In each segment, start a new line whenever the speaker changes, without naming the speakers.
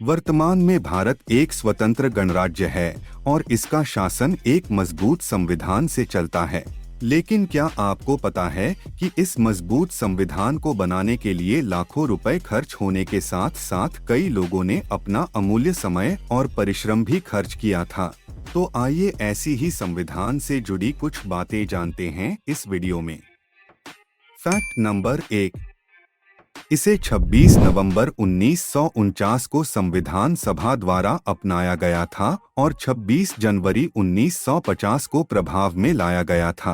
वर्तमान में भारत एक स्वतंत्र गणराज्य है और इसका शासन एक मजबूत संविधान से चलता है। लेकिन क्या आपको पता है कि इस मजबूत संविधान को बनाने के लिए लाखों रुपए खर्च होने के साथ साथ कई लोगों ने अपना अमूल्य समय और परिश्रम भी खर्च किया था। तो आइए ऐसी ही संविधान से जुड़ी कुछ बातें जानते हैं इस वीडियो में। फैक्ट नंबर 1, इसे 26 नवंबर 1949 को संविधान सभा द्वारा अपनाया गया था और 26 जनवरी 1950 को प्रभाव में लाया गया था।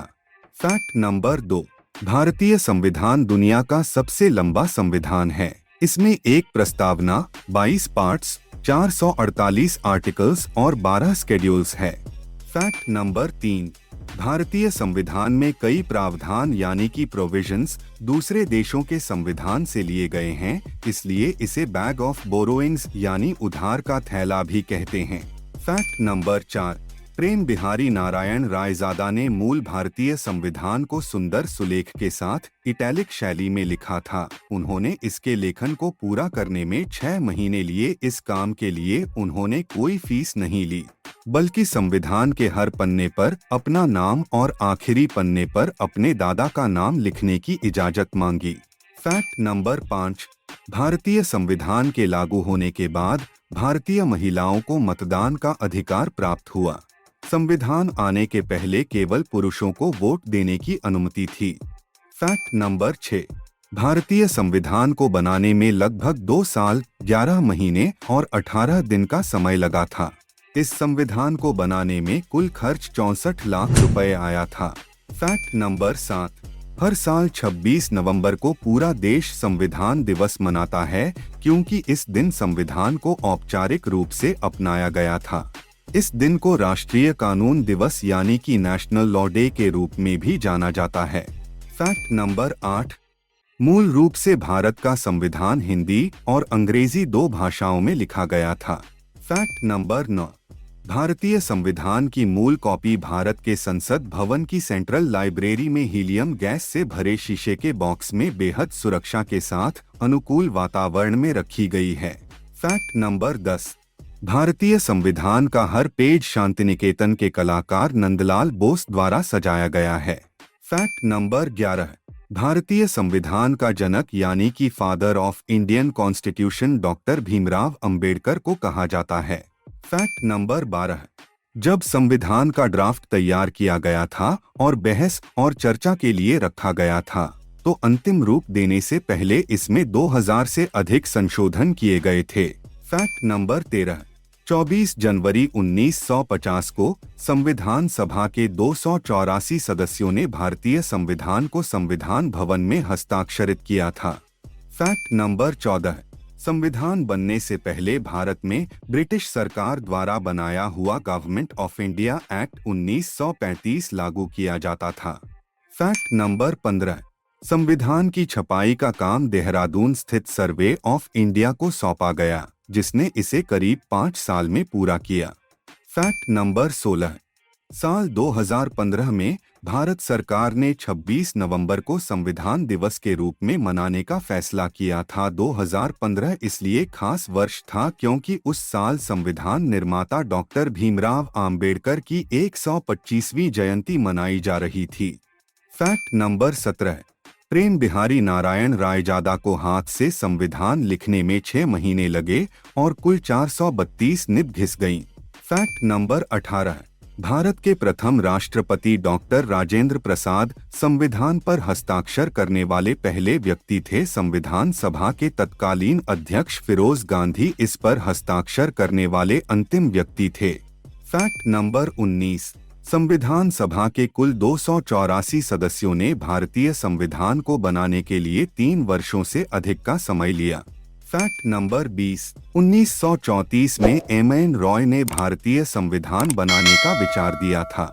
फैक्ट नंबर 2, भारतीय संविधान दुनिया का सबसे लंबा संविधान है। इसमें एक प्रस्तावना, 22 पार्ट्स, 448 आर्टिकल्स और 12 शेड्यूल्स है। फैक्ट नंबर 3, भारतीय संविधान में कई प्रावधान यानी कि प्रोविजंस दूसरे देशों के संविधान से लिए गए हैं, इसलिए इसे बैग ऑफ बोरोइंग्स यानी उधार का थैला भी कहते हैं। फैक्ट नंबर 4, प्रेम बिहारी नारायण रायजादा ने मूल भारतीय संविधान को सुंदर सुलेख के साथ इटैलिक शैली में लिखा था। उन्होंने इसके लेखन को पूरा करने में 6 महीने लिए। इस काम के लिए उन्होंने कोई फीस नहीं ली, बल्कि संविधान के हर पन्ने पर अपना नाम और आखिरी पन्ने पर अपने दादा का नाम लिखने की इजाजत मांगी। फैक्ट नंबर 5, भारतीय संविधान के लागू होने के बाद भारतीय महिलाओं को मतदान का अधिकार प्राप्त हुआ। संविधान आने के पहले केवल पुरुषों को वोट देने की अनुमति थी। फैक्ट नंबर 6, भारतीय संविधान को बनाने में लगभग 2 साल, 11 महीने और 18 दिन का समय लगा था। इस संविधान को बनाने में कुल खर्च 64 लाख रुपए आया था। फैक्ट नंबर 7, हर साल 26 नवंबर को पूरा देश संविधान दिवस मनाता है क्योंकि इस दिन संविधान को औपचारिक रूप से अपनाया गया था। इस दिन को राष्ट्रीय कानून दिवस यानी कि नेशनल लॉ डे के रूप में भी जाना जाता है। फैक्ट नंबर 8, मूल रूप से भारत का संविधान हिंदी और अंग्रेजी 2 भाषाओं में लिखा गया था। फैक्ट नंबर 9, भारतीय संविधान की मूल कॉपी भारत के संसद भवन की सेंट्रल लाइब्रेरी में हीलियम गैस से भरे शीशे के बॉक्स में बेहद सुरक्षा के साथ अनुकूल वातावरण में रखी गई है। फैक्ट नंबर 10, भारतीय संविधान का हर पेज शांतिनिकेतन के कलाकार नंदलाल बोस द्वारा सजाया गया है। फैक्ट नंबर 11, भारतीय संविधान का जनक यानी कि father of Indian constitution doctor Bhimrao Ambedkar को कहा जाता है। फैक्ट नंबर 12, जब संविधान का ड्राफ्ट तैयार किया गया था और बहस और चर्चा के लिए रखा गया था, तो अंतिम रूप देने से पहले इसमें 2000 से अधिक संशोधन किए गए थे। फैक्ट नंबर 13, 24 जनवरी 1950 को संविधान सभा के 284 सदस्यों ने भारतीय संविधान को संविधान भवन में हस्ताक्षरित किया था। फैक्ट नंबर 14, संविधान बनने से पहले भारत में ब्रिटिश सरकार द्वारा बनाया हुआ गवर्नमेंट ऑफ इंडिया एक्ट 1935 लागू किया जाता था। फैक्ट नंबर 15, संविधान की छपाई का काम देहरादून स्थित सर्वे ऑफ इंडिया को सौंपा गया, जिसने इसे करीब 5 साल में पूरा किया। फैक्ट नंबर 16, साल 2015 में भारत सरकार ने 26 नवंबर को संविधान दिवस के रूप में मनाने का फैसला किया था। 2015 इसलिए खास वर्ष था क्योंकि उस साल संविधान निर्माता डॉक्टर भीमराव अंबेडकर की 125वीं जयंती मनाई जा रही थी। फैक्ट नंबर 17, प्रेम बिहारी नारायण रायजादा को हाथ से संविधान लिखने में 6 महीने लगे और कुल 432 निब घिस गईं। फैक्ट नंबर 18, भारत के प्रथम राष्ट्रपति डॉक्टर राजेंद्र प्रसाद संविधान पर हस्ताक्षर करने वाले पहले व्यक्ति थे। संविधान सभा के तत्कालीन अध्यक्ष फिरोज गांधी इस पर हस्ताक्षर करने वाले अंतिम व्यक्ति थे। फैक्ट नंबर 19, संविधान सभा के कुल 284 सदस्यों ने भारतीय संविधान को बनाने के लिए 3 वर्षों से अधिक का समय लिया। फैक्ट नंबर 20, 1934 में एम एन रॉय ने भारतीय संविधान बनाने का विचार दिया था।